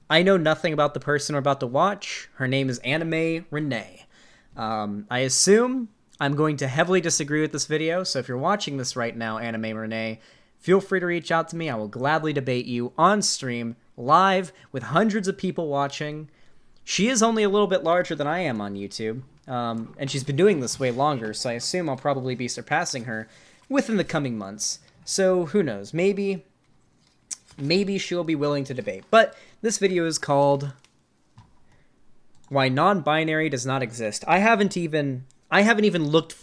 I know nothing about the person we're about to watch. Her name is AnnaMae Renee. I assume I'm going to heavily disagree with this video, so if you're watching this right now, AnnaMae Renee, feel free to reach out to me. I will gladly debate you on stream, live, with hundreds of people watching. She is only a little bit larger than I am on YouTube, and she's been doing this way longer, so I assume I'll probably be surpassing her within the coming months. So who knows? Maybe she'll be willing to debate. But this video is called Why Non-Binary Does Not Exist. I haven't even looked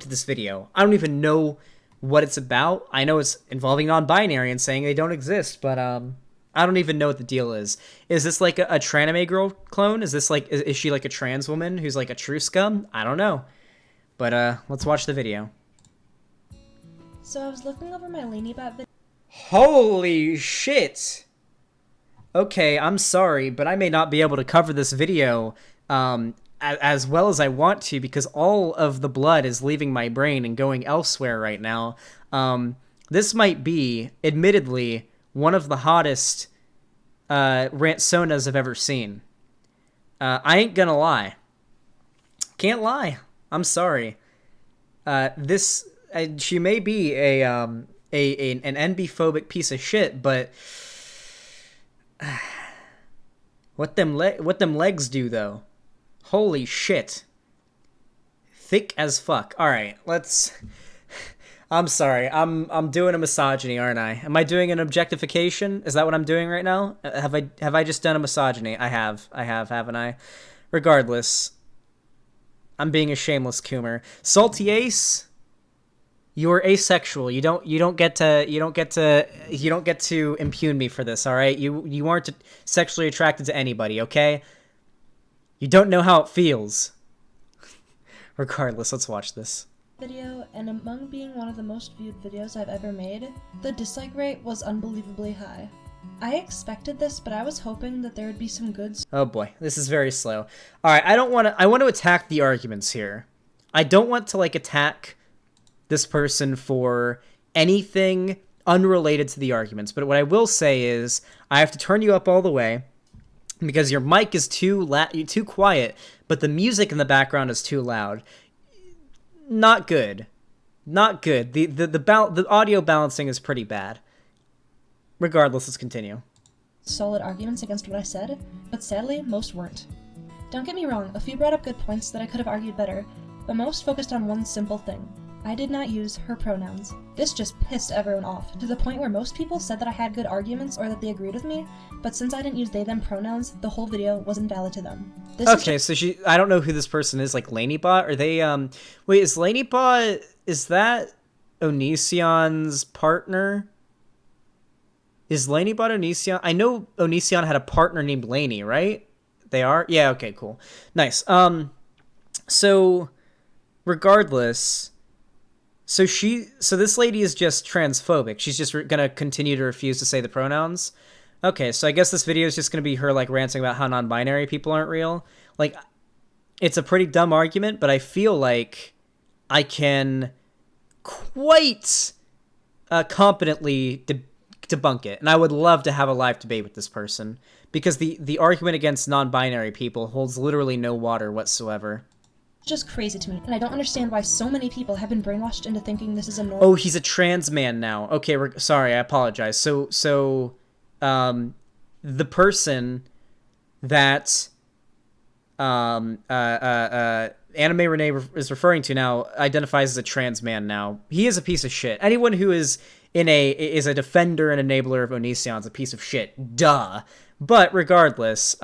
at this video. I don't even know what it's about. I know it's involving non-binary and saying they don't exist, but I don't even know what the deal is. Is this like a AnnaMae girl clone? Is this like is she like a trans woman who's like a true scum? I don't know. But let's watch the video. So I was looking over my LanieBot video. Holy shit! Okay, I'm sorry, but I may not be able to cover this video as well as I want to because all of the blood is leaving my brain and going elsewhere right now. This might be, admittedly, one of the hottest rant-sonas I've ever seen. I ain't gonna lie. Can't lie. I'm sorry. She may be an NB-phobic piece of shit, but what them legs do though? Holy shit! Thick as fuck. All right, let's. I'm sorry. I'm doing a misogyny, aren't I? Am I doing an objectification? Is that what I'm doing right now? Have I just done a misogyny? I have, haven't I? Regardless, I'm being a shameless coomer. Salty Ace. You're asexual. You don't get to impugn me for this, all right? You aren't sexually attracted to anybody, okay? You don't know how it feels. Regardless, let's watch this. Video, and among being one of the most viewed videos I've ever made, the dislike rate was unbelievably high. I expected this, but I was hoping that there would be some good. Oh boy, this is very slow. All right, I want to attack the arguments here. I don't want to like attack this person for anything unrelated to the arguments. But what I will say is I have to turn you up all the way because your mic is too quiet, but the music in the background is too loud. Not good. Not good. The audio balancing is pretty bad. Regardless, let's continue. Solid arguments against what I said, but sadly, most weren't. Don't get me wrong, a few brought up good points that I could have argued better, but most focused on one simple thing. I did not use her pronouns. This just pissed everyone off, to the point where most people said that I had good arguments or that they agreed with me, but since I didn't use they them pronouns, the whole video wasn't valid to them. Okay, so I don't know who this person is, like LanieBot? Are they, wait, is LanieBot, is that Onision's partner? Is LanieBot Onision? I know Onision had a partner named Lanie, right? They are? Yeah, okay, cool. Nice. So, regardless... So this lady is just transphobic. She's just gonna continue to refuse to say the pronouns. Okay, so I guess this video is just gonna be her like ranting about how non-binary people aren't real. Like, it's a pretty dumb argument, but I feel like I can quite competently debunk it. And I would love to have a live debate with this person because the argument against non-binary people holds literally no water whatsoever. Just crazy to me, and I don't understand why so many people have been brainwashed into thinking this is a normal. Oh, he's a trans man now. Okay, sorry, I apologize. So, the person that AnnaMae Renee is referring to now identifies as a trans man now. He is a piece of shit. Anyone who is a defender and enabler of Onision is a piece of shit. Duh. But regardless,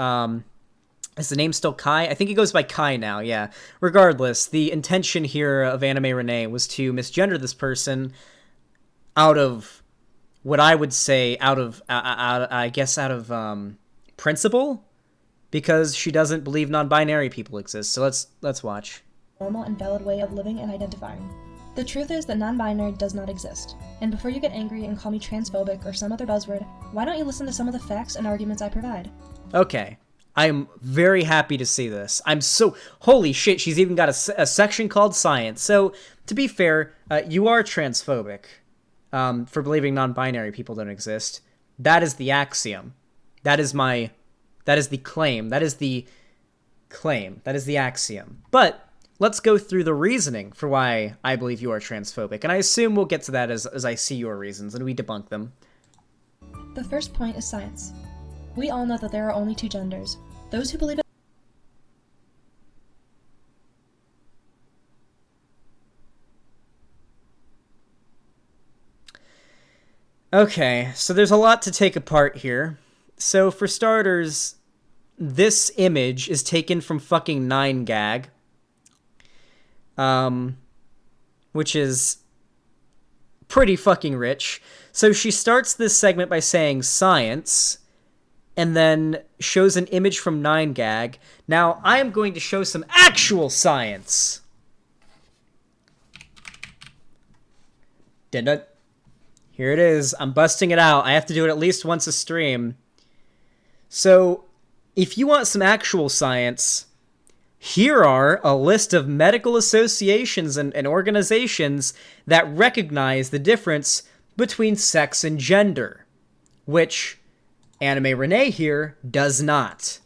is the name still Kai? I think he goes by Kai now, yeah. Regardless, the intention here of AnnaMae Renee was to misgender this person out of what I would say out of principle, because she doesn't believe non-binary people exist. So let's watch. Normal and valid way of living and identifying. The truth is that non-binary does not exist. And before you get angry and call me transphobic or some other buzzword, why don't you listen to some of the facts and arguments I provide? Okay. I'm very happy to see this. Holy shit, she's even got a section called Science. So, to be fair, you are transphobic for believing non-binary people don't exist. That is the axiom. That is the claim. That is the claim. That is the axiom. But let's go through the reasoning for why I believe you are transphobic. And I assume we'll get to that as I see your reasons and we debunk them. The first point is science. We all know that there are only two genders. Those who believe it. Okay, so there's a lot to take apart here. So for starters, this image is taken from fucking 9gag. Which is pretty fucking rich. So she starts this segment by saying science, and then shows an image from 9gag. Now, I am going to show some actual science. Dun-dun. Here it is. I'm busting it out. I have to do it at least once a stream. So, if you want some actual science, here are a list of medical associations and organizations that recognize the difference between sex and gender, which AnnaMae Renee here does not.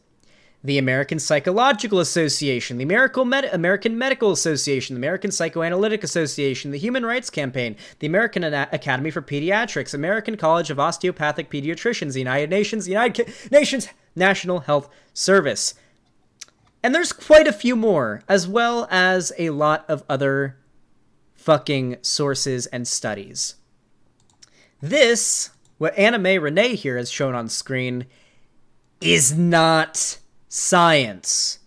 The American Psychological Association, the American Medical Association, the American Psychoanalytic Association, the Human Rights Campaign, the American Academy for Pediatrics, American College of Osteopathic Pediatricians, the United Nations National Health Service. And there's quite a few more, as well as a lot of other fucking sources and studies. This, what AnnaMae Renee here has shown on screen, is not science.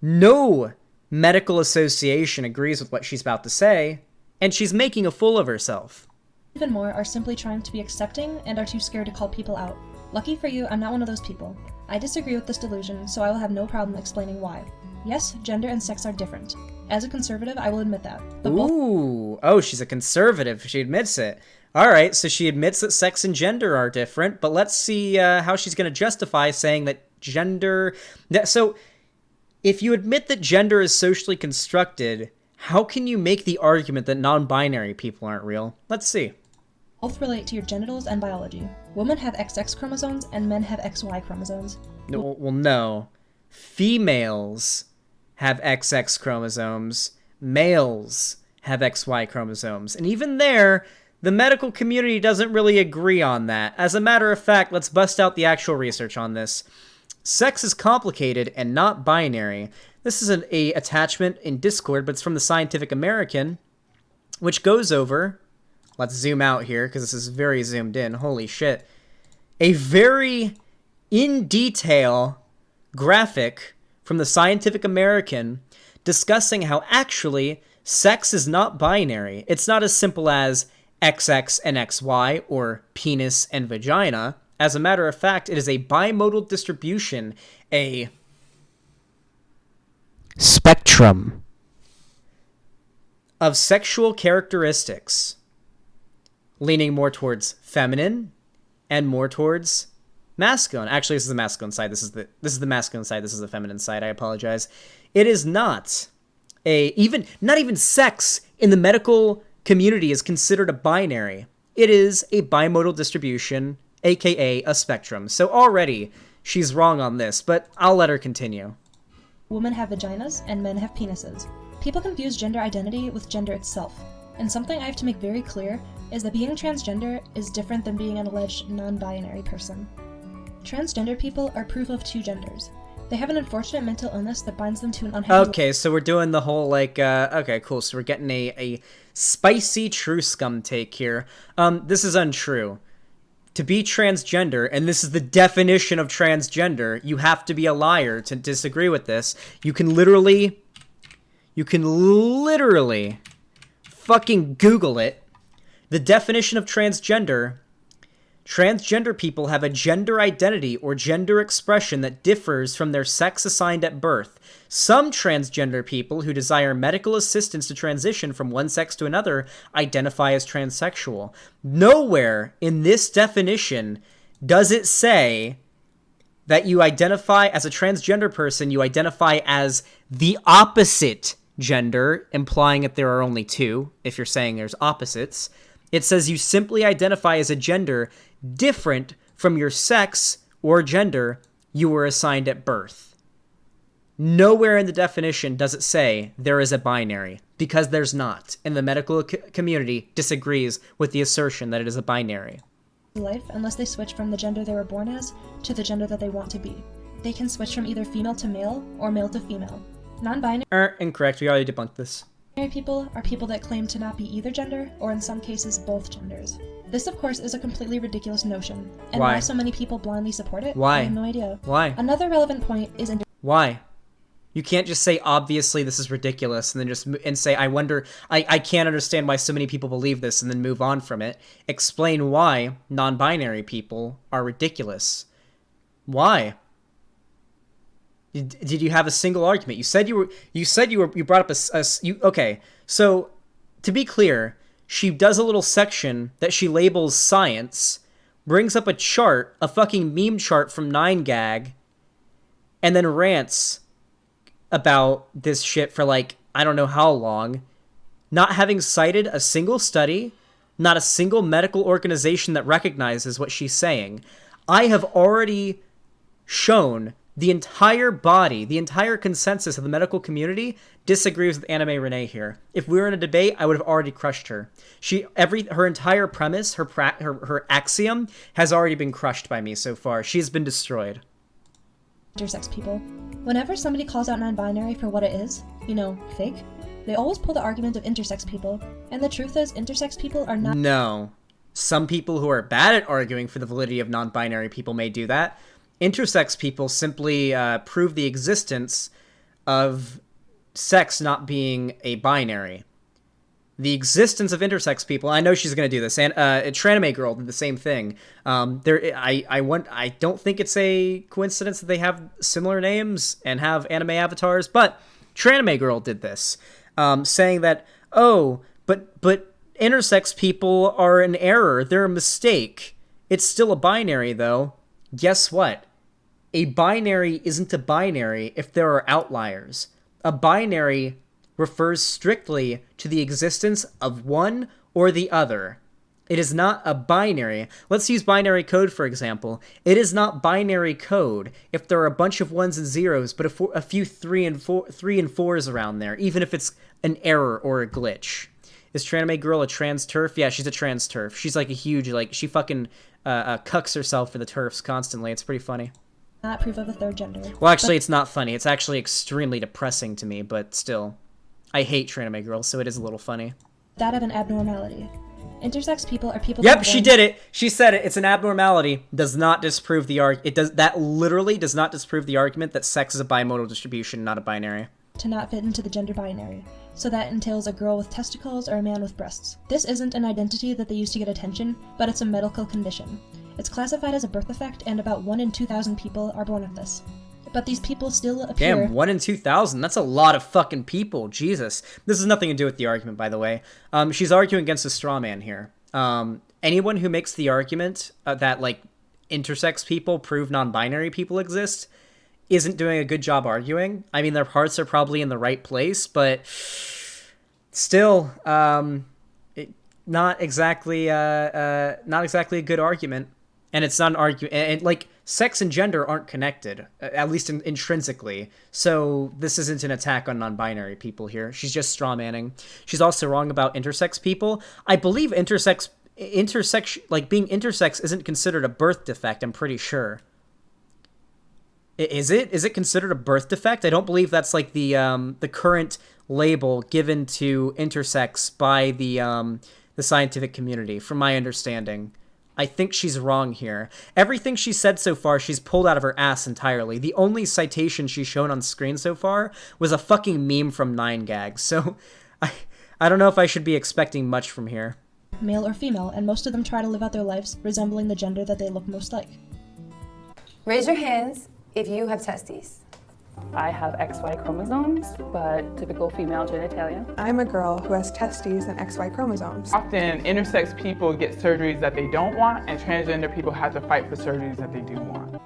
No medical association agrees with what she's about to say, and she's making a fool of herself. Even more are simply trying to be accepting and are too scared to call people out. Lucky for you, I'm not one of those people. I disagree with this delusion, so I will have no problem explaining why. Yes, gender and sex are different. As a conservative, I will admit that. But Ooh, oh, she's a conservative. She admits it. All right, so she admits that sex and gender are different, but let's see how she's going to justify saying that gender... So, if you admit that gender is socially constructed, how can you make the argument that non-binary people aren't real? Let's see. Both relate to your genitals and biology. Women have XX chromosomes and men have XY chromosomes. No, well, no. Females have XX chromosomes. Males have XY chromosomes. And even there, the medical community doesn't really agree on that. As a matter of fact, let's bust out the actual research on this. Sex is complicated and not binary. This is an attachment in Discord, but it's from the Scientific American, which goes over... Let's zoom out here, because this is very zoomed in. Holy shit. A very in-detail graphic from the Scientific American discussing how actually sex is not binary. It's not as simple as XX and XY, or penis and vagina. As a matter of fact, it is a bimodal distribution, a spectrum of sexual characteristics, leaning more towards feminine and more towards masculine. Actually, this is the masculine side. This is the masculine side. This is the feminine side. I apologize. It is not not even sex in the medical community is considered a binary. It is a bimodal distribution, aka a spectrum. So already she's wrong on this, but I'll let her continue. Women have vaginas and men have penises. People confuse gender identity with gender itself. And something I have to make very clear is that being transgender is different than being an alleged non-binary person. Transgender people are proof of two genders. They have an unfortunate mental illness that binds them to an unhappy... Okay, so we're doing the whole, okay, cool, so we're getting a spicy true scum take here. This is untrue. To be transgender, and this is the definition of transgender, you have to be a liar to disagree with this. You can literally fucking Google it. The definition of transgender people have a gender identity or gender expression that differs from their sex assigned at birth. Some transgender people who desire medical assistance to transition from one sex to another identify as transsexual. Nowhere in this definition does it say that you identify as a transgender person, you identify as the opposite gender, implying that there are only two, if you're saying there's opposites. It says you simply identify as a gender different from your sex or gender you were assigned at birth. Nowhere in the definition does it say there is a binary, because there's not, and the medical community disagrees with the assertion that it is a binary. Life unless they switch from the gender they were born as to the gender that they want to be. They can switch from either female to male or male to female. Non-binary Incorrect. We already debunked this. people are people that claim to not be either gender, or in some cases, both genders. This, of course, is a completely ridiculous notion, and why so many people blindly support it, why? I have no idea. Why? Another relevant point is why? You can't just say, obviously, this is ridiculous, and then just say, I wonder, I can't understand why so many people believe this, and then move on from it. Explain why non-binary people are ridiculous. Why? Did you have a single argument? You brought up okay. So, to be clear, she does a little section that she labels science, brings up a chart, a fucking meme chart from 9gag, and then rants about this shit for like, I don't know how long, not having cited a single study, not a single medical organization that recognizes what she's saying. I have already shown the entire body, the entire consensus of the medical community disagrees with AnnaMae Renee here. If we were in a debate, I would have already crushed her. Her entire premise, her axiom has already been crushed by me so far. She's been destroyed. Intersex people. Whenever somebody calls out non-binary for what it is, fake, they always pull the argument of intersex people, and the truth is intersex people are not— No. Some people who are bad at arguing for the validity of non-binary people may do that. Intersex people simply prove the existence of sex not being a binary. The existence of intersex people, I know she's going to do this, and AnnaMae Girl did the same thing. I don't think it's a coincidence that they have similar names and have anime avatars, but AnnaMae Girl did this, saying that, but intersex people are an error, they're a mistake. It's still a binary, though. Guess what? A binary isn't a binary if there are outliers. A binary refers strictly to the existence of one or the other. It is not a binary. Let's use binary code, for example. It is not binary code if there are a bunch of ones and zeros, but a few three and fours around there, even if it's an error or a glitch. Is AnnaMae Girl a trans TERF? Yeah, she's a trans TERF. She's like a huge, she fucking cucks herself for the TERFs constantly. It's pretty funny. Not proof of a third gender. Well, actually, it's not funny. It's actually extremely depressing to me, but still. I hate AnnaMae Girl, so it is a little funny. That of an abnormality. Intersex people are people— Yep, she did it. She said it. It's an abnormality. Does not disprove the argument. That literally does not disprove the argument that sex is a bimodal distribution, not a binary. To not fit into the gender binary. So that entails a girl with testicles or a man with breasts. This isn't an identity that they use to get attention, but it's a medical condition. It's classified as a birth defect, and about 1 in 2,000 people are born with this. But these people still appear— Damn, 1 in 2,000. That's a lot of fucking people. Jesus. This has nothing to do with the argument, by the way. She's arguing against a straw man here. Anyone who makes the argument that, intersex people prove non-binary people exist isn't doing a good job arguing. I mean, their hearts are probably in the right place, but still, not exactly a good argument. And it's not an argument. And sex and gender aren't connected, at least intrinsically. So this isn't an attack on non-binary people here. She's just strawmanning. She's also wrong about intersex people. I believe being intersex isn't considered a birth defect. I'm pretty sure. Is it? Is it considered a birth defect? I don't believe that's the current label given to intersex by the scientific community, from my understanding. I think she's wrong here. Everything she said so far, she's pulled out of her ass entirely. The only citation she's shown on screen so far was a fucking meme from 9gag. So I don't know if I should be expecting much from here. Male or female, and most of them try to live out their lives resembling the gender that they look most like. Raise your hands if you have testes. I have XY chromosomes, but typical female genitalia. I'm a girl who has testes and XY chromosomes. Often intersex people get surgeries that they don't want, and transgender people have to fight for surgeries that they do want.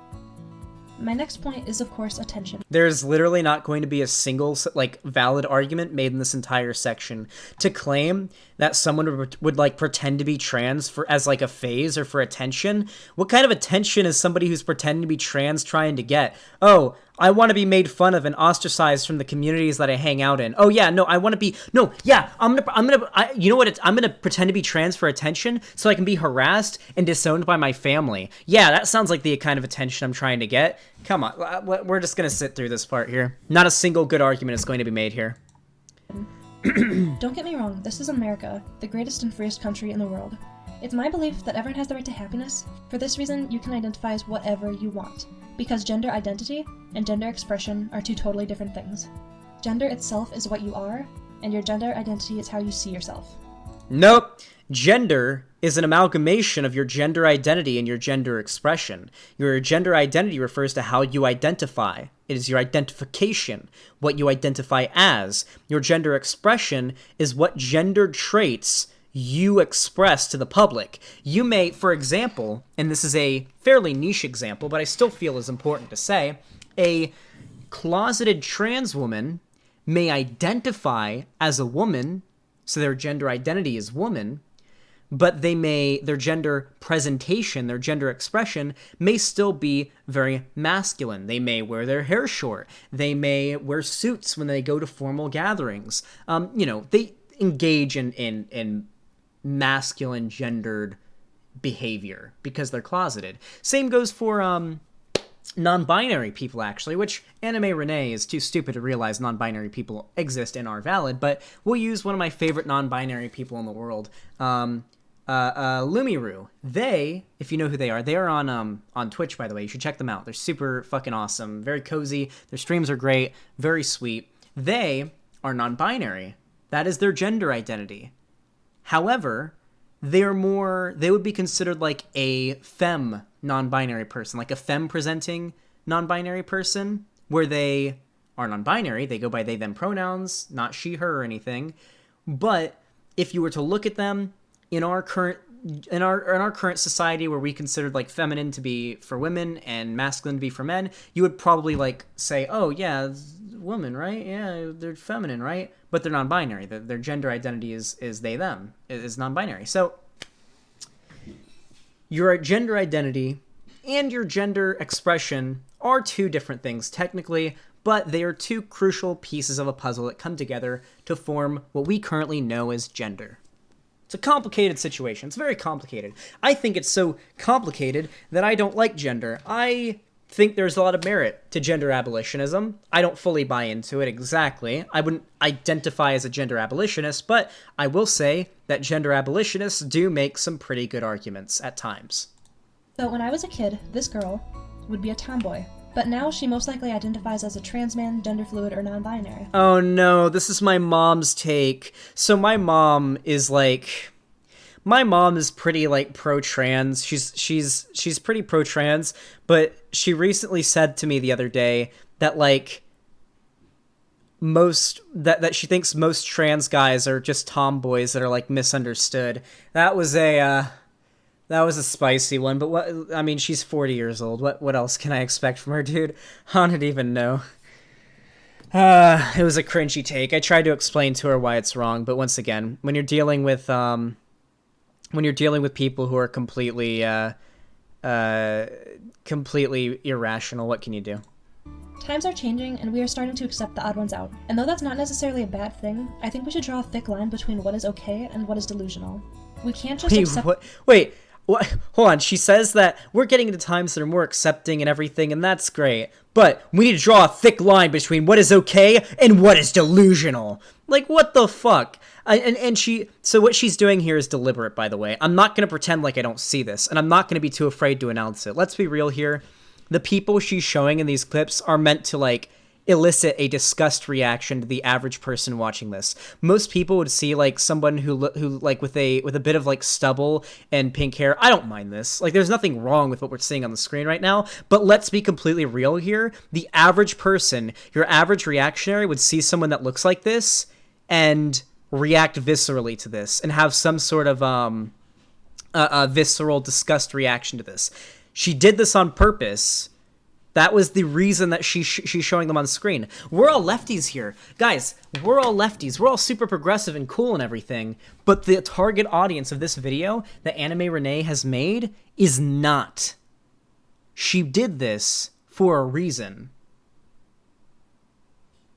My next point is, of course, attention. There's literally not going to be a single, like, valid argument made in this entire section to claim that someone would like, pretend to be trans as, like, a phase or for attention. What kind of attention is somebody who's pretending to be trans trying to get? Oh, I want to be made fun of and ostracized from the communities that I hang out in. Oh, yeah, no, I want to be, no, yeah, I'm you know what, I'm going to pretend to be trans for attention so I can be harassed and disowned by my family. Yeah, that sounds like the kind of attention I'm trying to get. Come on, we're just going to sit through this part here. Not a single good argument is going to be made here. Don't get me wrong, this is America, the greatest and freest country in the world. It's my belief that everyone has the right to happiness. For this reason, you can identify as whatever you want, because gender identity and gender expression are two totally different things. Gender itself is what you are, and your gender identity is how you see yourself. Nope. Gender is an amalgamation of your gender identity and your gender expression. Your gender identity refers to how you identify. It is your identification, what you identify as. Your gender expression is what gender traits you express to the public. You may, for example, and this is a fairly niche example, but I still feel is important to say, a closeted trans woman may identify as a woman, so their gender identity is woman, but their gender presentation, their gender expression may still be very masculine. They may wear their hair short. They may wear suits when they go to formal gatherings. They engage in masculine gendered behavior because they're closeted. Same goes for non-binary people, actually, which AnnaMae Renee is too stupid to realize non-binary people exist and are valid, but we'll use one of my favorite non-binary people in the world, Lumiru. They, if you know who they are on Twitch, by the way. You should check them out. They're super fucking awesome, very cozy. Their streams are great, very sweet. They are non-binary. That is their gender identity. However, they would be considered like a femme non-binary person, like a femme presenting non-binary person, where they are non-binary. They go by they, them pronouns, not she, her, or anything. But if you were to look at them in our current society, where we considered like feminine to be for women and masculine to be for men, you would probably like say, oh yeah, woman, right? Yeah, they're feminine, right? But they're non-binary. Their gender identity is they, them, is non-binary. So your gender identity and your gender expression are two different things technically, but they are two crucial pieces of a puzzle that come together to form what we currently know as gender. It's a complicated situation. It's very complicated. I think it's so complicated that I don't like gender. I think there's a lot of merit to gender abolitionism. I don't fully buy into it exactly. I wouldn't identify as a gender abolitionist, but I will say that gender abolitionists do make some pretty good arguments at times. So when I was a kid, this girl would be a tomboy, but now she most likely identifies as a trans man, gender fluid, or non-binary. Oh no, this is my mom's take. So my mom is pretty like pro-trans. She's pretty pro-trans, but she recently said to me the other day that like that she thinks most trans guys are just tomboys that are like misunderstood. That was a spicy one, but what, I mean, she's 40 years old. What else can I expect from her, dude? I don't even know. It was a cringy take. I tried to explain to her why it's wrong, but once again, when you're dealing with people who are completely irrational, what can you do? Times are changing, and we are starting to accept the odd ones out. And though that's not necessarily a bad thing, I think we should draw a thick line between what is okay and what is delusional. We can't just accept... Wait, what? Hold on. She says that we're getting into times that are more accepting and everything, and that's great. But we need to draw a thick line between what is okay and what is delusional. Like, what the fuck? So what she's doing here is deliberate, by the way. I'm not going to pretend like I don't see this, and I'm not going to be too afraid to announce it. Let's be real here. The people she's showing in these clips are meant to, like, elicit a disgust reaction to the average person watching this. Most people would see like someone who like with a bit of like stubble and pink hair. I don't mind this. Like, there's nothing wrong with what we're seeing on the screen right now, but let's be completely real here. The average person, your average reactionary, would see someone that looks like this and react viscerally to this and have some sort of a visceral disgust reaction to this. She did this on purpose That was the reason that she's showing them on screen. We're all lefties here. Guys, we're all lefties. We're all super progressive and cool and everything. But the target audience of this video that AnnaMae Renee has made is not. She did this for a reason.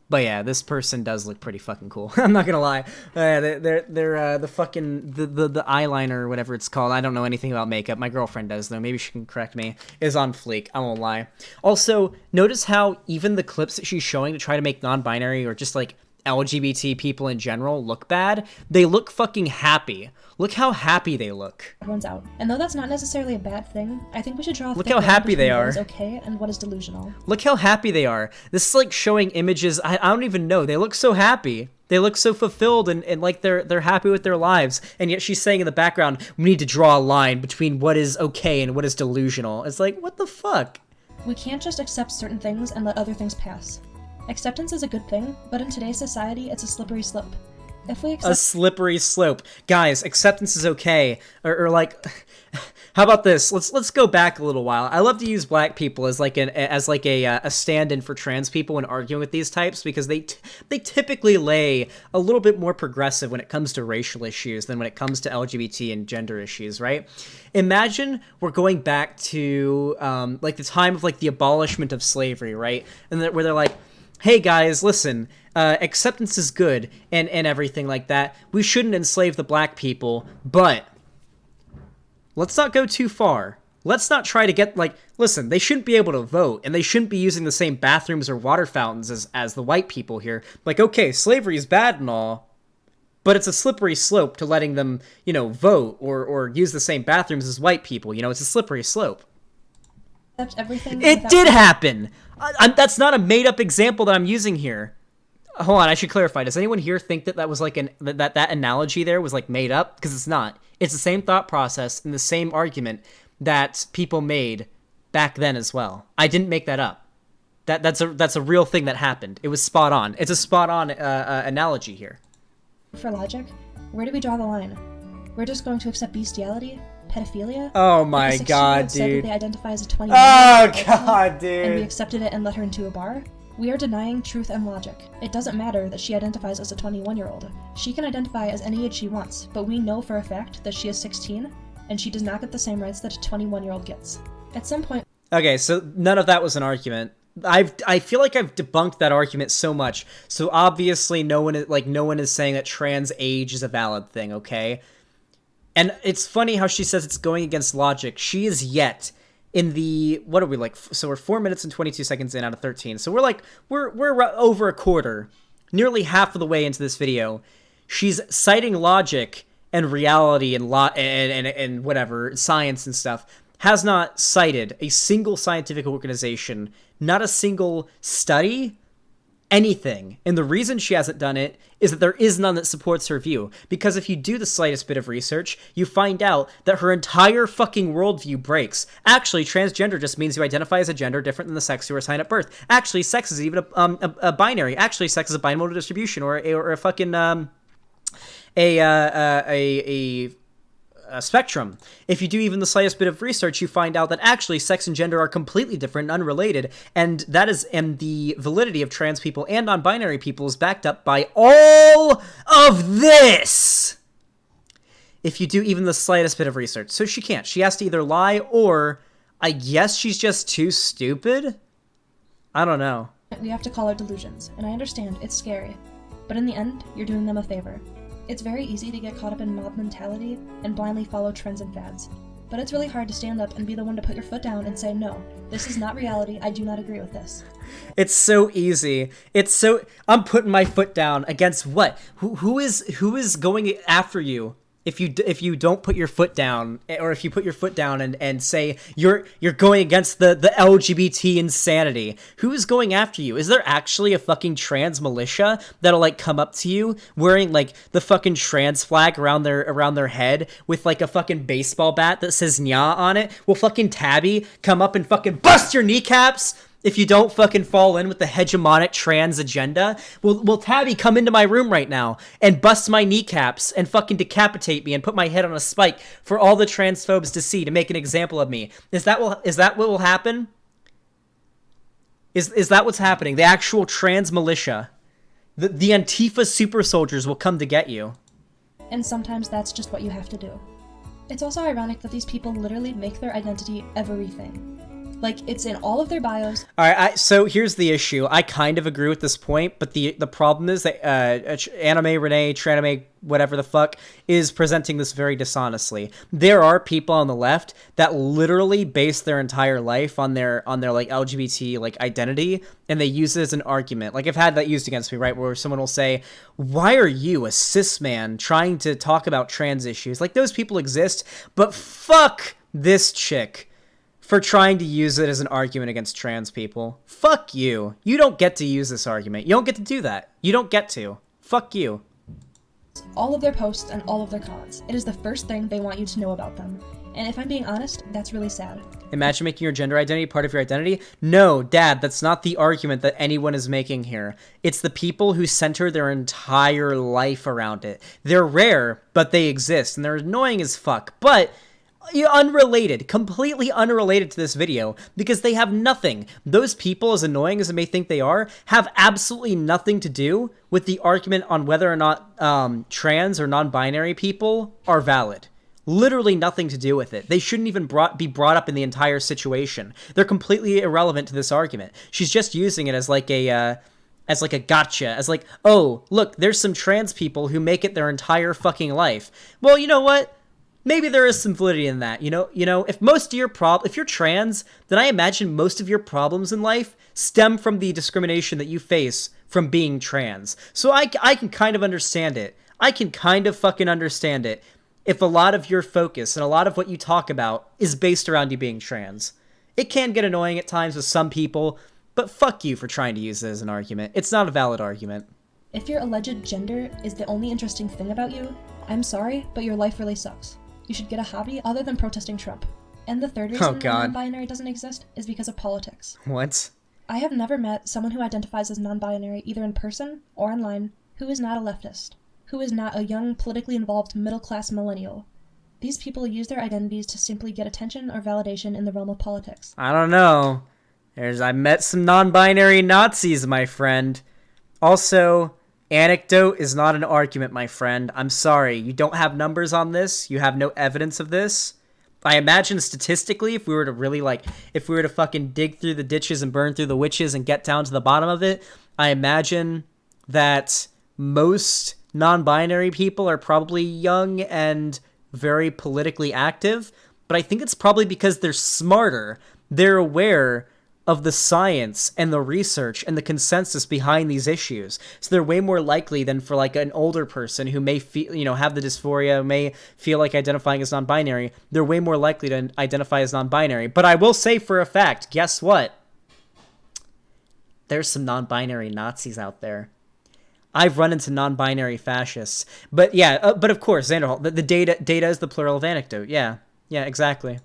But yeah, this person does look pretty fucking cool. I'm not gonna lie. They're the fucking the eyeliner or whatever it's called. I don't know anything about makeup. My girlfriend does though. Maybe she can correct me. Is on fleek. I won't lie. Also, notice how even the clips that she's showing to try to make non-binary or just like LGBT people in general look bad, they look fucking happy. Look how happy they look. Everyone's out. And though that's not necessarily a bad thing, I think we should draw a Look thick how line happy they between are. what is okay and what is delusional. Look how happy they are. This is like showing images. I don't even know. They look so happy. They look so fulfilled and like they're happy with their lives. And yet she's saying in the background, we need to draw a line between what is okay and what is delusional. It's like, what the fuck? We can't just accept certain things and let other things pass. Acceptance is a good thing, but in today's society, it's a slippery slope. If we accept— A slippery slope. Guys, acceptance is okay. Or like, how about this? Let's go back a little while. I love to use black people as like a stand-in for trans people when arguing with these types because they typically lay a little bit more progressive when it comes to racial issues than when it comes to LGBT and gender issues, right? Imagine we're going back to like the time of like the abolishment of slavery, right? And where they're like, hey guys, listen, acceptance is good and everything like that. We shouldn't enslave the black people, but let's not go too far. Let's not try to get, like, listen, they shouldn't be able to vote, and they shouldn't be using the same bathrooms or water fountains as the white people here. Like, okay, slavery is bad and all, but it's a slippery slope to letting them, you know, vote or use the same bathrooms as white people. You know, it's a slippery slope. everything It did happen! That's not a made-up example that I'm using here. Hold on, I should clarify. Does anyone here think that was like that analogy there was like made up? Because it's not. It's the same thought process and the same argument that people made back then as well. I didn't make that up. That's a real thing that happened. It was spot on. It's a spot on analogy here. For logic, where do we draw the line? We're just going to accept bestiality, pedophilia? Oh my god, said that dude. they identify as a 21-year-old Oh god, dude. and we accepted it and let her into a bar? We are denying truth and logic. It doesn't matter that she identifies as a 21-year-old. She can identify as any age she wants, but we know for a fact that she is 16, and she does not get the same rights that a 21-year-old gets. At some point— Okay, so none of that was an argument. I feel like I've debunked that argument so much. So obviously no one is saying that trans age is a valid thing, okay? And it's funny how she says it's going against logic. She is yet in the, what are we like? So we're 4 minutes and 22 seconds in out of 13. So we're over a quarter, nearly half of the way into this video. She's citing logic and reality and and whatever, science and stuff. Has not cited a single scientific organization, not a single study, anything. And the reason she hasn't done it is that there is none that supports her view. Because if you do the slightest bit of research, you find out that her entire fucking worldview breaks. Actually, transgender just means you identify as a gender different than the sex you were assigned at birth. Actually, sex is even a binary. Actually, sex is a bimodal distribution or a fucking a spectrum. If you do even the slightest bit of research, you find out that actually sex and gender are completely different and unrelated, and the validity of trans people and non-binary people is backed up by all of this. If you do even the slightest bit of research. So she can't. She has to either lie or I guess she's just too stupid? I don't know. we have to call our delusions, and I understand it's scary, but in the end, you're doing them a favor. It's very easy to get caught up in mob mentality and blindly follow trends and fads, but it's really hard to stand up and be the one to put your foot down and say, no, this is not reality, I do not agree with this. It's so easy. I'm putting my foot down against what? Who is going after you? If you don't put your foot down, or if you put your foot down and say you're going against the LGBT insanity, who is going after you? Is there actually a fucking trans militia that'll like come up to you wearing like the fucking trans flag around their head with like a fucking baseball bat that says "nya" on it? Will fucking Tabby come up and fucking bust your kneecaps if you don't fucking fall in with the hegemonic trans agenda? Will Tabby come into my room right now and bust my kneecaps and fucking decapitate me and put my head on a spike for all the transphobes to see, to make an example of me? Is that what will happen? Is that what's happening? The actual trans militia, the Antifa super soldiers will come to get you. And sometimes that's just what you have to do. It's also ironic that these people literally make their identity everything. Like, it's in all of their bios. All right, so here's the issue. I kind of agree with this point, but the problem is that AnnaMae Renee, Tranamay, whatever the fuck, is presenting this very dishonestly. There are people on the left that literally base their entire life on their like LGBT like identity, and they use it as an argument. Like, I've had that used against me, right, where someone will say, "Why are you, a cis man, trying to talk about trans issues?" Like, those people exist, but fuck this chick for trying to use it as an argument against trans people. Fuck you. You don't get to use this argument. You don't get to do that. You don't get to. Fuck you. All of their posts and all of their comments. It is the first thing they want you to know about them. And if I'm being honest, that's really sad. Imagine making your gender identity part of your identity. No, Dad, that's not the argument that anyone is making here. It's the people who center their entire life around it. They're rare, but they exist, and they're annoying as fuck. But unrelated, completely unrelated to this video, because they have nothing. Those people, as annoying as it may think they are, have absolutely nothing to do with the argument on whether or not trans or non-binary people are valid. Literally nothing to do with it. They shouldn't even be brought up in the entire situation. They're completely irrelevant to this argument. She's just using it as like a gotcha, as like, oh, look, there's some trans people who make it their entire fucking life. Well, you know what? Maybe there is some validity in that. You know, if most of your if you're trans, then I imagine most of your problems in life stem from the discrimination that you face from being trans. So I can kind of understand it. I can kind of fucking understand it if a lot of your focus and a lot of what you talk about is based around you being trans. It can get annoying at times with some people, but fuck you for trying to use it as an argument. It's not a valid argument. If your alleged gender is the only interesting thing about you, I'm sorry, but your life really sucks. You should get a hobby other than protesting Trump. And the third reason non-binary doesn't exist is because of politics. What? I have never met someone who identifies as non-binary either in person or online who is not a leftist, who is not a young, politically involved middle-class millennial. These people use their identities to simply get attention or validation in the realm of politics. I don't know. I met some non-binary Nazis, my friend. Also, anecdote is not an argument, my friend. I'm sorry. You don't have numbers on this. You have no evidence of this. I imagine statistically, if we were to fucking dig through the ditches and burn through the witches and get down to the bottom of it, I imagine that most non-binary people are probably young and very politically active. But I think it's probably because they're smarter. They're aware of the science and the research and the consensus behind these issues. So they're way more likely than for like an older person who may feel, have the dysphoria, may feel like identifying as non-binary. They're way more likely to identify as non-binary. But I will say for a fact, guess what? There's some non-binary Nazis out there. I've run into non-binary fascists. But yeah, but of course, Xanderhall, the data is the plural of anecdote. Yeah, exactly.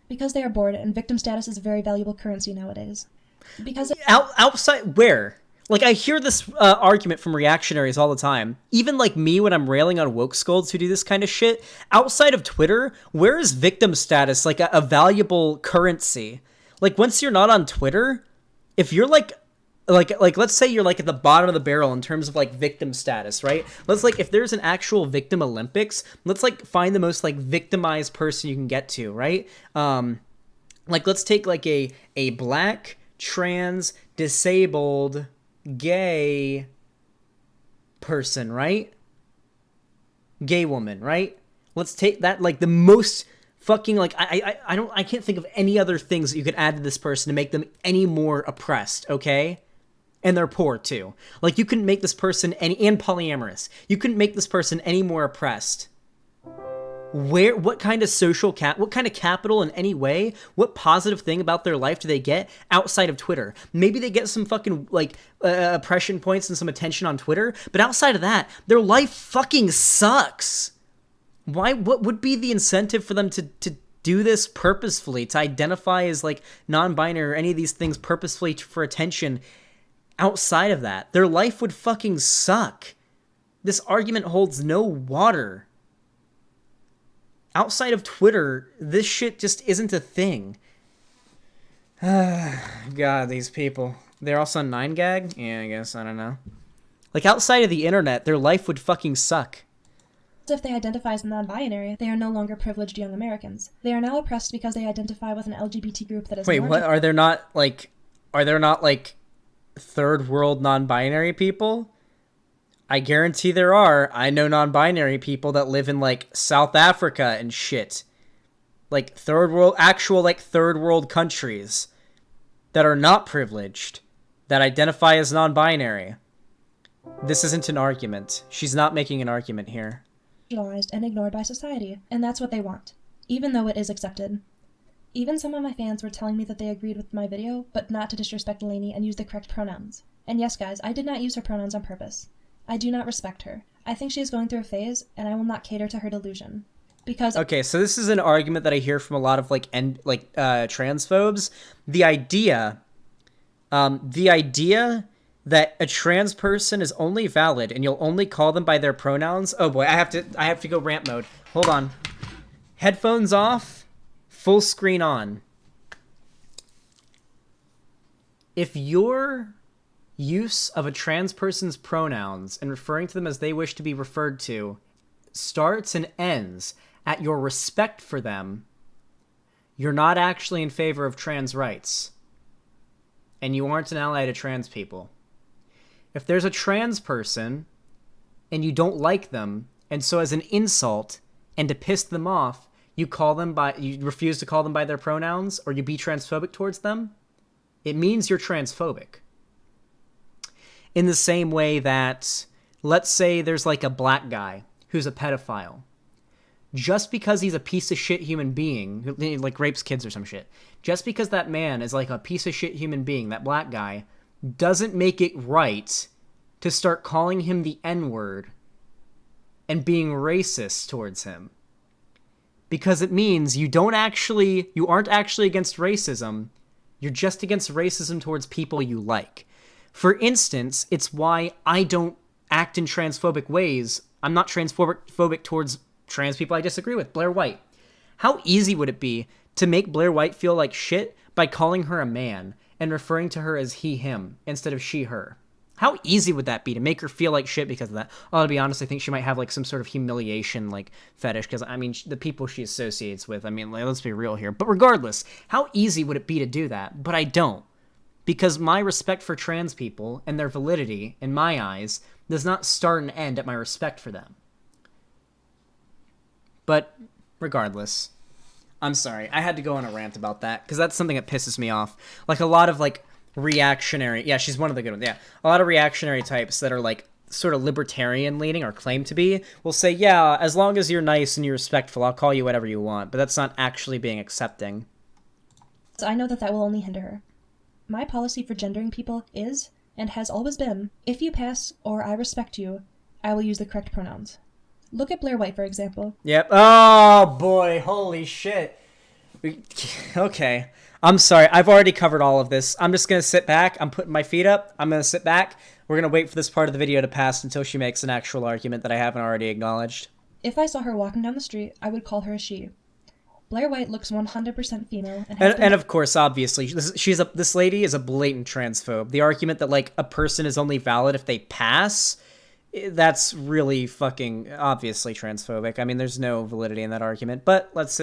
Because they are bored, and victim status is a very valuable currency nowadays. Because outside where? Like, I hear this argument from reactionaries all the time. Even like me when I'm railing on woke scolds who do this kind of shit. Outside of Twitter, where is victim status like a valuable currency? Like, once you're not on Twitter, if you're like let's say you're like at the bottom of the barrel in terms of like victim status, right? Let's like, if there's an actual victim Olympics, let's like find the most like victimized person you can get to, right? Like, let's take like a black, trans, disabled, gay person, right? Gay woman, right? Let's take that, like the most fucking, like, I can't think of any other things that you could add to this person to make them any more oppressed, okay? And they're poor too. Like, you couldn't make this person and polyamorous. You couldn't make this person any more oppressed. What kind of capital in any way, what positive thing about their life do they get outside of Twitter? Maybe they get some fucking like oppression points and some attention on Twitter, but outside of that, their life fucking sucks. What would be the incentive for them to do this purposefully, to identify as like non-binary or any of these things purposefully for attention? Outside of that, their life would fucking suck. This argument holds no water. Outside of Twitter, this shit just isn't a thing. God, these people. They're also on 9gag? Yeah, I guess. I don't know. Like, outside of the internet, their life would fucking suck. If they identify as non-binary, they are no longer privileged young Americans. They are now oppressed because they identify with an LGBT group that is Wait, more what? Are there not, like, third world non-binary people? I guarantee there are. I know non-binary people that live in, like, South Africa and shit. Like, third world countries that are not privileged, that identify as non-binary. This isn't an argument. She's not making an argument here. Marginalized and ignored by society, and that's what they want, even though it is accepted. Even some of my fans were telling me that they agreed with my video, but not to disrespect Lainey and use the correct pronouns. And yes, guys, I did not use her pronouns on purpose. I do not respect her. I think she is going through a phase, and I will not cater to her delusion. Because okay, so this is an argument that I hear from a lot of transphobes. The idea that a trans person is only valid and you'll only call them by their pronouns. Oh boy, I have to go rant mode. Hold on. Headphones off, full screen on. If your use of a trans person's pronouns and referring to them as they wish to be referred to starts and ends at your respect for them, you're not actually in favor of trans rights. And you aren't an ally to trans people. If there's a trans person and you don't like them, and so as an insult and to piss them off, you refuse to call them by their pronouns, or you be transphobic towards them, it means you're transphobic. In the same way that, let's say there's like a black guy who's a pedophile. Just because he's a piece of shit human being, who like rapes kids or some shit, just because that man is like a piece of shit human being, that black guy, doesn't make it right to start calling him the N-word and being racist towards him. Because it means you aren't actually against racism, you're just against racism towards people you like. For instance, it's why I don't act in transphobic ways. I'm not transphobic towards trans people I disagree with. Blair White. How easy would it be to make Blair White feel like shit by calling her a man and referring to her as he, him, instead of she, her? How easy would that be to make her feel like shit because of that? Oh, to be honest, I think she might have like some sort of humiliation like fetish because, I mean, the people she associates with, I mean, like, let's be real here. But regardless, how easy would it be to do that? But I don't. Because my respect for trans people and their validity, in my eyes, does not start and end at my respect for them. But regardless, I'm sorry. I had to go on a rant about that because that's something that pisses me off. Like a lot of like reactionary, yeah, she's one of the good ones. Yeah, a lot of reactionary types that are like sort of libertarian leaning or claim to be will say, yeah, as long as you're nice and you're respectful, I'll call you whatever you want. But that's not actually being accepting. I know that will only hinder her. My policy for gendering people is, and has always been, if you pass or I respect you, I will use the correct pronouns. Look at Blair White, for example. Yep. Oh, boy. Holy shit. Okay. I'm sorry. I've already covered all of this. I'm just going to sit back. I'm putting my feet up. I'm going to sit back. We're going to wait for this part of the video to pass until she makes an actual argument that I haven't already acknowledged. If I saw her walking down the street, I would call her a she. Blair White looks 100% female. And of course, obviously, this lady is a blatant transphobe. The argument that, like, a person is only valid if they pass, that's really fucking obviously transphobic. I mean, there's no validity in that argument. But let's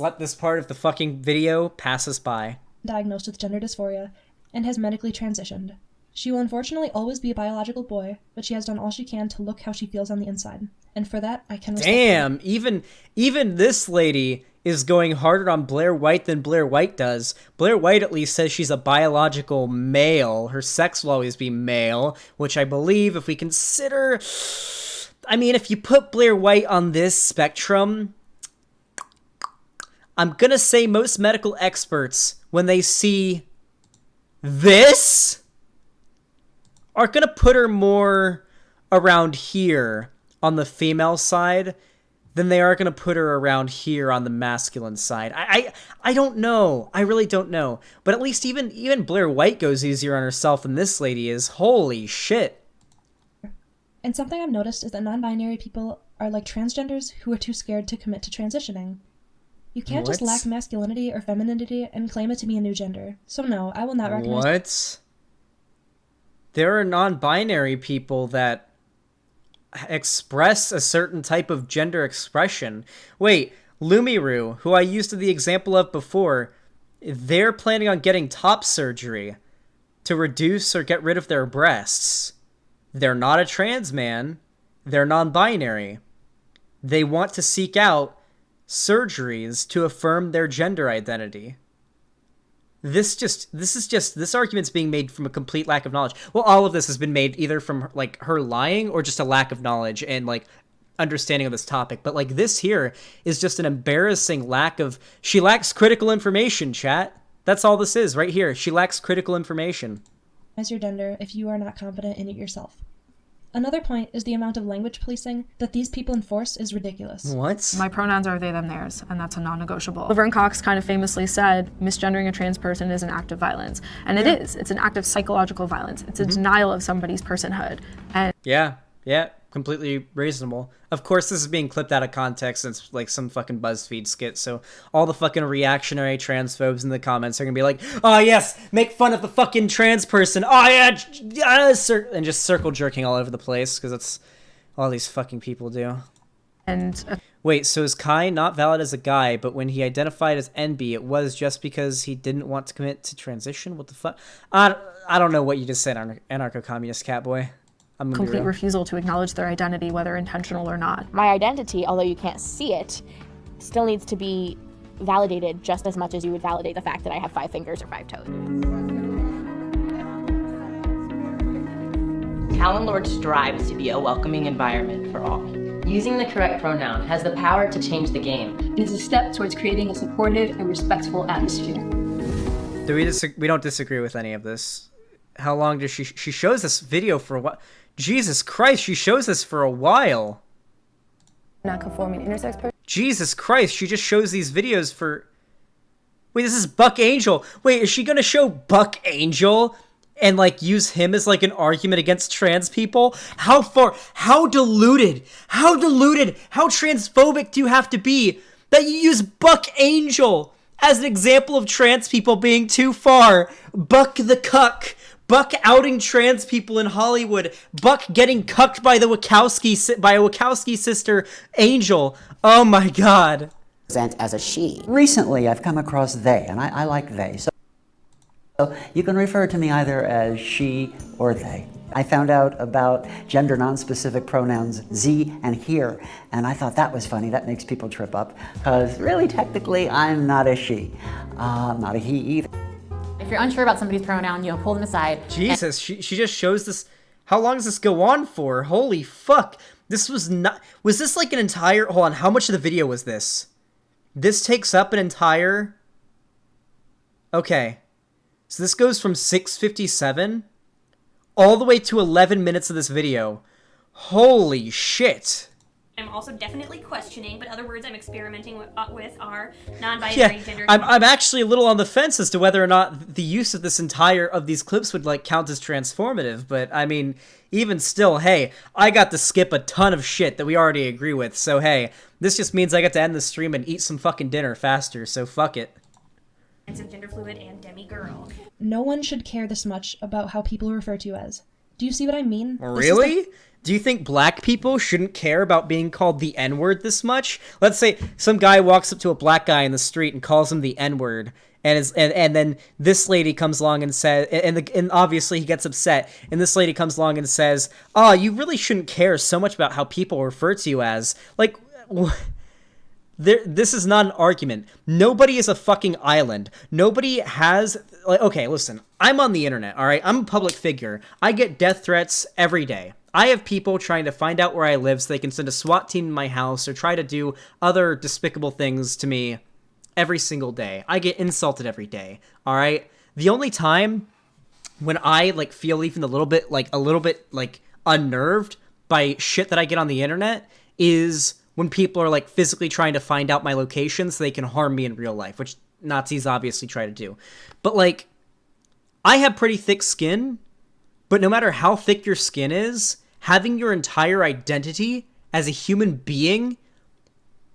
let this part of the fucking video pass us by. Diagnosed with gender dysphoria and has medically transitioned. She will unfortunately always be a biological boy, but she has done all she can to look how she feels on the inside. And for that, I can respect Damn, her. even this lady is going harder on Blair White than Blair White does. Blair White at least says she's a biological male. Her sex will always be male, which I believe if we consider... I mean, if you put Blair White on this spectrum, I'm gonna say most medical experts, when they see this, are gonna put her more around here on the female side than they are gonna put her around here on the masculine side. I don't know. I really don't know. But at least even Blair White goes easier on herself than this lady is. Holy shit. And something I've noticed is that non-binary people are like transgenders who are too scared to commit to transitioning. You can't just lack masculinity or femininity and claim it to be a new gender. So no, I will not recommend... What? There are non-binary people that express a certain type of gender expression. Wait, Lumiru, who I used the example of before, they're planning on getting top surgery to reduce or get rid of their breasts. They're not a trans man. They're non-binary. They want to seek out surgeries to affirm their gender identity. This argument's being made from a complete lack of knowledge. Well, all of this has been made either from like her lying or just a lack of knowledge and like understanding of this topic. But like this here is just an embarrassing lack of, she lacks critical information, chat. That's all this is right here. She lacks critical information. As your gender if you are not confident in it yourself. Another point is the amount of language policing that these people enforce is ridiculous. What? My pronouns are they, them, theirs, and that's a non-negotiable. Laverne Cox kind of famously said, misgendering a trans person is an act of violence. And it is. It's an act of psychological violence. It's a denial of somebody's personhood. And Yeah, completely reasonable. Of course, this is being clipped out of context. And it's like some fucking BuzzFeed skit. So all the fucking reactionary transphobes in the comments are gonna be like, "Oh yes, make fun of the fucking trans person. Oh yeah," and just circle jerking all over the place because that's all these fucking people do. Wait, so is Kai not valid as a guy, but when he identified as NB, it was just because he didn't want to commit to transition? What the fuck? I don't know what you just said, anarcho-communist catboy. I'm gonna complete refusal to acknowledge their identity, whether intentional or not. My identity, although you can't see it, still needs to be validated just as much as you would validate the fact that I have 5 fingers or 5 toes. Talon Lord strives to be a welcoming environment for all. Using the correct pronoun has the power to change the game. It is a step towards creating a supportive and respectful atmosphere. We don't disagree with any of this. How long does she shows this video for what? Jesus Christ, she shows this for a while. Non-conforming intersex person. Jesus Christ, she just shows these videos for... Wait, this is Buck Angel. Wait, is she gonna show Buck Angel and like use him as like an argument against trans people? How far, how deluded, how transphobic do you have to be that you use Buck Angel as an example of trans people being too far? Buck the cuck. Buck outing trans people in Hollywood. Buck getting cucked by a Wachowski sister, Angel. Oh my god. Present as a she. Recently, I've come across they, and I like they. So you can refer to me either as she or they. I found out about gender non-specific pronouns ze and here, and I thought that was funny. That makes people trip up, because really, technically, I'm not a she. I'm not a he either. If you're unsure about somebody's pronoun, pull them aside. Jesus, she just shows this. How long does this go on for? Holy fuck. This was not... Was this like an entire... Hold on, how much of the video was this? This takes up an entire... Okay. So this goes from 6:57 all the way to 11 minutes of this video. Holy shit. I'm also definitely questioning, but other words I'm experimenting with are non-binary gender. I'm actually a little on the fence as to whether or not the use of these clips would like count as transformative, but I mean, even still, hey, I got to skip a ton of shit that we already agree with, so hey, this just means I get to end the stream and eat some fucking dinner faster, so fuck it. Of gender fluid and demi-girl. No one should care this much about how people refer to you as. Do you see what I mean? Really? Do you think black people shouldn't care about being called the N-word this much? Let's say some guy walks up to a black guy in the street and calls him the N-word, and then this lady comes along and says, and obviously he gets upset, and this lady comes along and says, "Oh, you really shouldn't care so much about how people refer to you as." Like, this is not an argument. Nobody is a fucking island. Nobody has... Like, okay, listen. I'm on the internet, all right? I'm a public figure. I get death threats every day. I have people trying to find out where I live so they can send a SWAT team to my house or try to do other despicable things to me every single day. I get insulted every day, all right? The only time when I like feel even a little bit unnerved by shit that I get on the internet is when people are like physically trying to find out my location so they can harm me in real life, which Nazis obviously try to do. But like, I have pretty thick skin, but no matter how thick your skin is, having your entire identity as a human being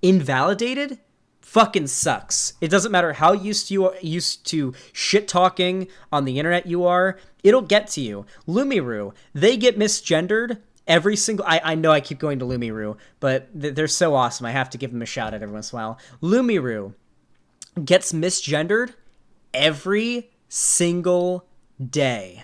invalidated fucking sucks. It doesn't matter how used to shit talking on the internet you are, it'll get to you. Lumiru, they get misgendered every single... I know I keep going to Lumiru, but they're so awesome. I have to give them a shout out every once in a while. Lumiru gets misgendered every single day.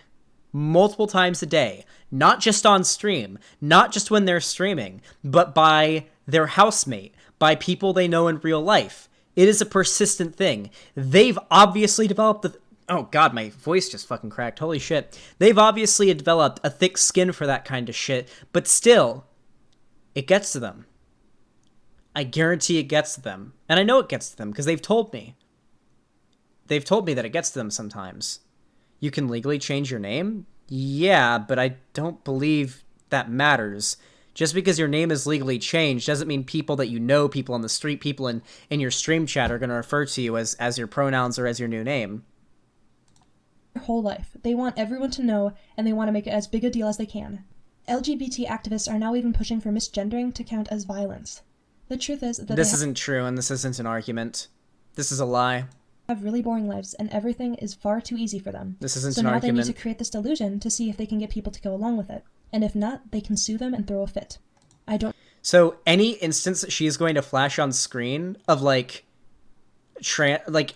Multiple times a day. Not just on stream. Not just when they're streaming. But by their housemate. By people they know in real life. It is a persistent thing. They've obviously developed the... Oh god, my voice just fucking cracked. Holy shit. They've obviously developed a thick skin for that kind of shit. But still, it gets to them. I guarantee it gets to them. And I know it gets to them because they've told me. They've told me that it gets to them sometimes. You can legally change your name? Yeah, but I don't believe that matters. Just because your name is legally changed doesn't mean people that you know, people on the street, people in your stream chat are going to refer to you as your pronouns or as your new name. Their whole life. They want everyone to know, and they want to make it as big a deal as they can. LGBT activists are now even pushing for misgendering to count as violence. The truth is that this isn't true, and this isn't an argument. This is a lie. Have really boring lives, and everything is far too easy for them. This isn't so an now argument. They need to create this delusion to see if they can get people to go along with it. And if not, they can sue them and throw a fit. I don't... So any instance that she is going to flash on screen of like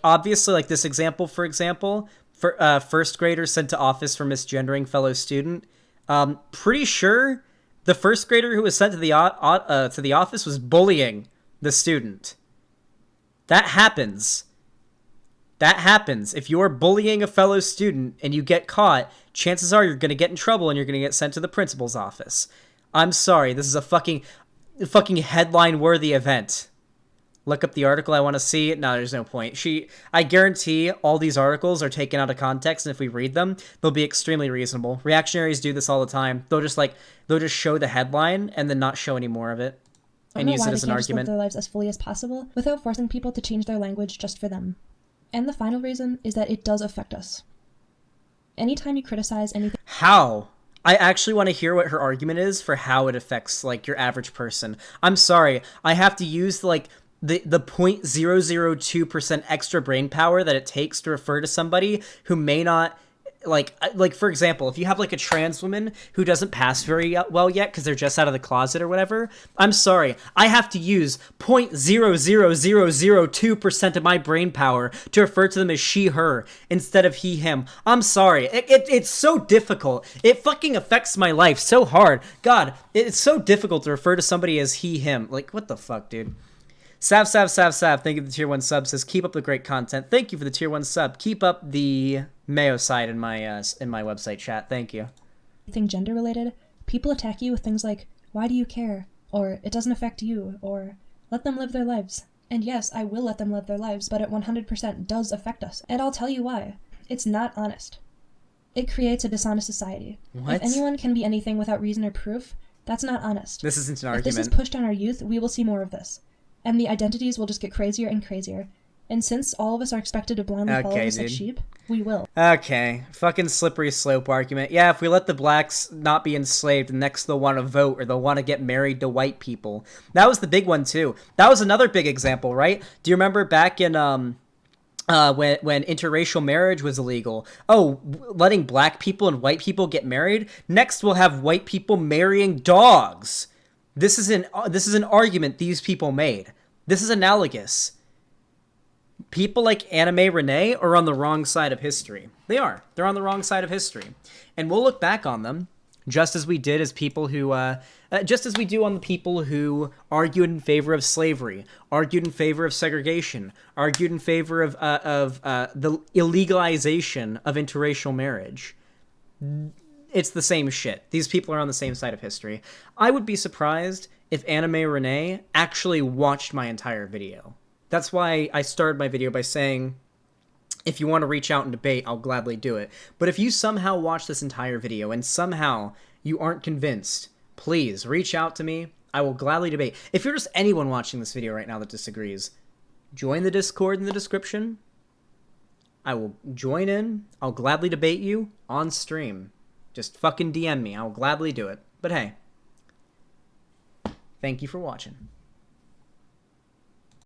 obviously like this example, for example, for first grader sent to office for misgendering fellow student, pretty sure the first grader who was sent to the office was bullying the student. That happens. That happens. If you're bullying a fellow student and you get caught, chances are you're going to get in trouble and you're going to get sent to the principal's office. I'm sorry, this is a fucking headline-worthy event. Look up the article I want to see. No, there's no point. I guarantee all these articles are taken out of context, and if we read them, they'll be extremely reasonable. Reactionaries do this all the time. They'll just show the headline and then not show any more of it and use it as an argument. Live their lives as fully as possible without forcing people to change their language just for them. And the final reason is that it does affect us. Anytime you criticize anything... How? I actually want to hear what her argument is for how it affects, like, your average person. I'm sorry. I have to use, like, the 0.002% extra brain power that it takes to refer to somebody who may not... Like for example, if you have like a trans woman who doesn't pass very well yet because they're just out of the closet or whatever, I'm sorry, I have to use 0.00002% of my brain power to refer to them as she, her, instead of he, him. I'm sorry. It's so difficult. It fucking affects my life so hard. God, it's so difficult to refer to somebody as he, him. Like, what the fuck, dude? Sav, thank you for the tier 1 sub, says keep up the great content. Thank you for the tier 1 sub. Keep up the Mayo side in my website chat. Thank you. Anything gender related, people attack you with things like, why do you care? Or it doesn't affect you, or let them live their lives. And yes, I will let them live their lives, but it 100% does affect us. And I'll tell you why. It's not honest. It creates a dishonest society. What? If anyone can be anything without reason or proof, that's not honest. This isn't an argument. If this is pushed on our youth, we will see more of this. And the identities will just get crazier and crazier. And since all of us are expected to blindly follow this like sheep, we will. Okay. Fucking slippery slope argument. Yeah, if we let the blacks not be enslaved, next they'll want to vote or they'll want to get married to white people. That was the big one, too. That was another big example, right? Do you remember back in, when interracial marriage was illegal? Oh, letting black people and white people get married? Next we'll have white people marrying dogs. This is an argument these people made. This is analogous. People like AnnaMae Renee are on the wrong side of history. They are. They're on the wrong side of history. And we'll look back on them just as we did as people who, just as we do on the people who argued in favor of slavery, argued in favor of segregation, argued in favor of the illegalization of interracial marriage. It's the same shit. These people are on the same side of history. I would be surprised if AnnaMae Renee actually watched my entire video. That's why I started my video by saying, if you want to reach out and debate, I'll gladly do it. But if you somehow watch this entire video and somehow you aren't convinced, please reach out to me. I will gladly debate. If you're just anyone watching this video right now that disagrees, join the Discord in the description. I will join in. I'll gladly debate you on stream. Just fucking DM me. I'll gladly do it. But hey, thank you for watching.